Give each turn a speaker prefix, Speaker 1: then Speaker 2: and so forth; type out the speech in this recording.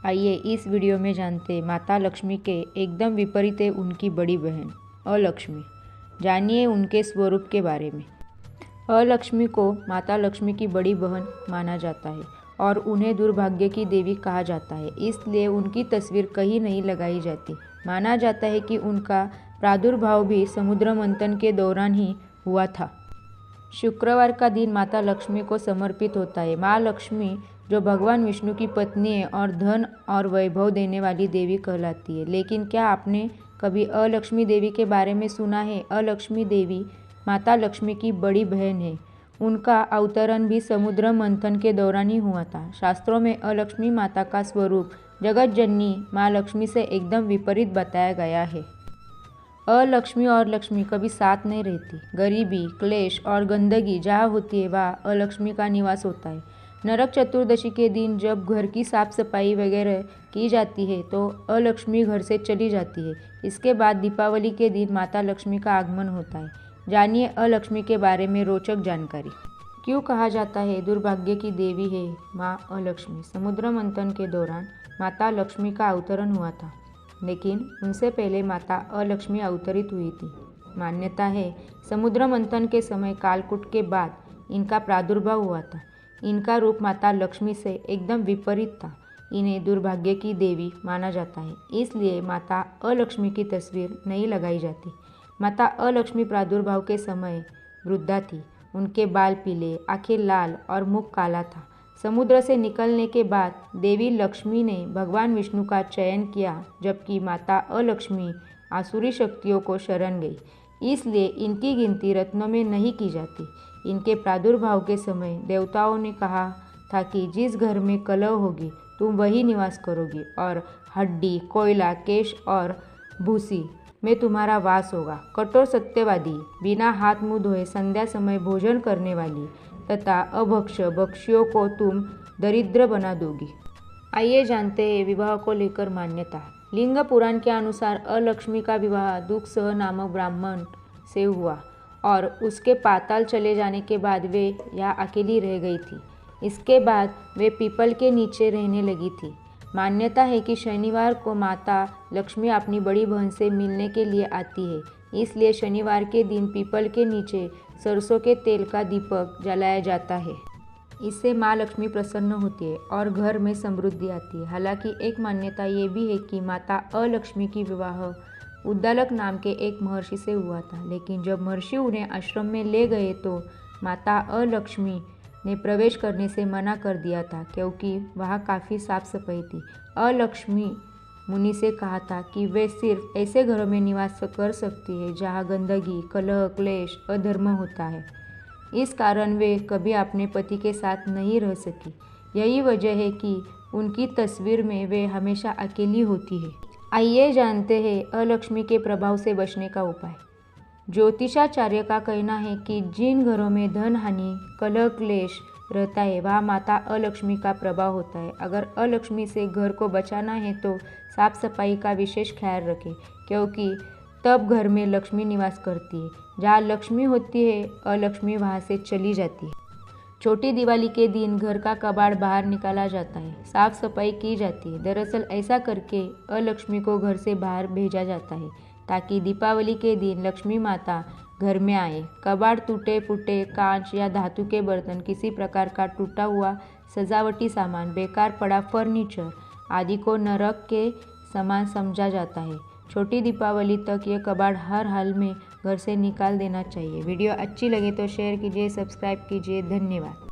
Speaker 1: आइए इस वीडियो में जानते माता लक्ष्मी के एकदम विपरीत है उनकी बड़ी बहन अलक्ष्मी। जानिए उनके स्वरूप के बारे में। अलक्ष्मी को माता लक्ष्मी की बड़ी बहन माना जाता है और उन्हें दुर्भाग्य की देवी कहा जाता है, इसलिए उनकी तस्वीर कहीं नहीं लगाई जाती। माना जाता है कि उनका प्रादुर्भाव भी समुद्र मंथन के दौरान ही हुआ था। शुक्रवार का दिन माता लक्ष्मी को समर्पित होता है। माँ लक्ष्मी जो भगवान विष्णु की पत्नी है और धन और वैभव देने वाली देवी कहलाती है। लेकिन क्या आपने कभी अलक्ष्मी देवी के बारे में सुना है? अलक्ष्मी देवी माता लक्ष्मी की बड़ी बहन है। उनका अवतरण भी समुद्र मंथन के दौरान ही हुआ था। शास्त्रों में अलक्ष्मी माता का स्वरूप जगत जननी माँ लक्ष्मी से एकदम विपरीत बताया गया है। अलक्ष्मी और लक्ष्मी कभी साथ नहीं रहती। गरीबी, क्लेश और गंदगी जहाँ होती है वहाँ अलक्ष्मी का निवास होता है। नरक चतुर्दशी के दिन जब घर की साफ सफाई वगैरह की जाती है तो अलक्ष्मी घर से चली जाती है। इसके बाद दीपावली के दिन माता लक्ष्मी का आगमन होता है। जानिए अलक्ष्मी के बारे में रोचक जानकारी। क्यों कहा जाता है दुर्भाग्य की देवी है माँ अलक्ष्मी? समुद्र मंथन के दौरान माता लक्ष्मी का अवतरण हुआ था, लेकिन उनसे पहले माता अलक्ष्मी अवतरित हुई थी। मान्यता है समुद्र मंथन के समय कालकूट के बाद इनका प्रादुर्भाव हुआ था। इनका रूप माता लक्ष्मी से एकदम विपरीत था। इन्हें दुर्भाग्य की देवी माना जाता है, इसलिए माता अलक्ष्मी की तस्वीर नहीं लगाई जाती। माता अलक्ष्मी प्रादुर्भाव के समय वृद्धा थी। उनके बाल पीले, आंखें लाल और मुख काला था। समुद्र से निकलने के बाद देवी लक्ष्मी ने भगवान विष्णु का चयन किया, जबकि माता अलक्ष्मी आसुरी शक्तियों को शरण गई, इसलिए इनकी गिनती रत्नों में नहीं की जाती। इनके प्रादुर्भाव के समय देवताओं ने कहा था कि जिस घर में कलह होगी तुम वही निवास करोगी और हड्डी, कोयला, केश और भूसी में तुम्हारा वास होगा। कठोर सत्यवादी, बिना हाथ मुंह धोए संध्या समय भोजन करने वाली तथा अभक्ष भक्षियों को तुम दरिद्र बना दोगी। आइए जानते हैं विवाह को लेकर मान्यता। लिंग पुराण के अनुसार अलक्ष्मी का विवाह दुखसह नामक ब्राह्मण से हुआ और उसके पाताल चले जाने के बाद वे यहाँ अकेली रह गई थी। इसके बाद वे पीपल के नीचे रहने लगी थी। मान्यता है कि शनिवार को माता लक्ष्मी अपनी बड़ी बहन से मिलने के लिए आती है, इसलिए शनिवार के दिन पीपल के नीचे सरसों के तेल का दीपक जलाया जाता है। इससे माँ लक्ष्मी प्रसन्न होती है और घर में समृद्धि आती है। हालांकि एक मान्यता ये भी है कि माता अलक्ष्मी की विवाह उद्दालक नाम के एक महर्षि से हुआ था, लेकिन जब महर्षि उन्हें आश्रम में ले गए तो माता अलक्ष्मी ने प्रवेश करने से मना कर दिया था, क्योंकि वहाँ काफ़ी साफ सफाई थी। अलक्ष्मी मुनि से कहा था कि वे सिर्फ ऐसे घरों में निवास कर सकती है जहाँ गंदगी, कलह, क्लेश, अधर्म होता है। इस कारण वे कभी अपने पति के साथ नहीं रह सकी। यही वजह है कि उनकी तस्वीर में वे हमेशा अकेली होती है। आइए जानते हैं अलक्ष्मी के प्रभाव से बचने का उपाय। ज्योतिषाचार्य का कहना है कि जिन घरों में धन हानि, कलह, क्लेश रहता है वहाँ माता अलक्ष्मी का प्रभाव होता है। अगर अलक्ष्मी से घर को बचाना है तो साफ सफाई का विशेष ख्याल रखें, क्योंकि तब घर में लक्ष्मी निवास करती है। जहाँ लक्ष्मी होती है अलक्ष्मी वहाँ से चली जाती है। छोटी दिवाली के दिन घर का कबाड़ बाहर निकाला जाता है, साफ सफाई की जाती है। दरअसल ऐसा करके अलक्ष्मी को घर से बाहर भेजा जाता है ताकि दीपावली के दिन लक्ष्मी माता घर में आए। कबाड़, टूटे फूटे कांच या धातु के बर्तन, किसी प्रकार का टूटा हुआ सजावटी सामान, बेकार पड़ा फर्नीचर आदि को नरक के समान समझा जाता है। छोटी दीपावली तक ये कबाड़ हर हाल में घर से निकाल देना चाहिए। वीडियो अच्छी लगे तो शेयर कीजिए, सब्सक्राइब कीजिए। धन्यवाद।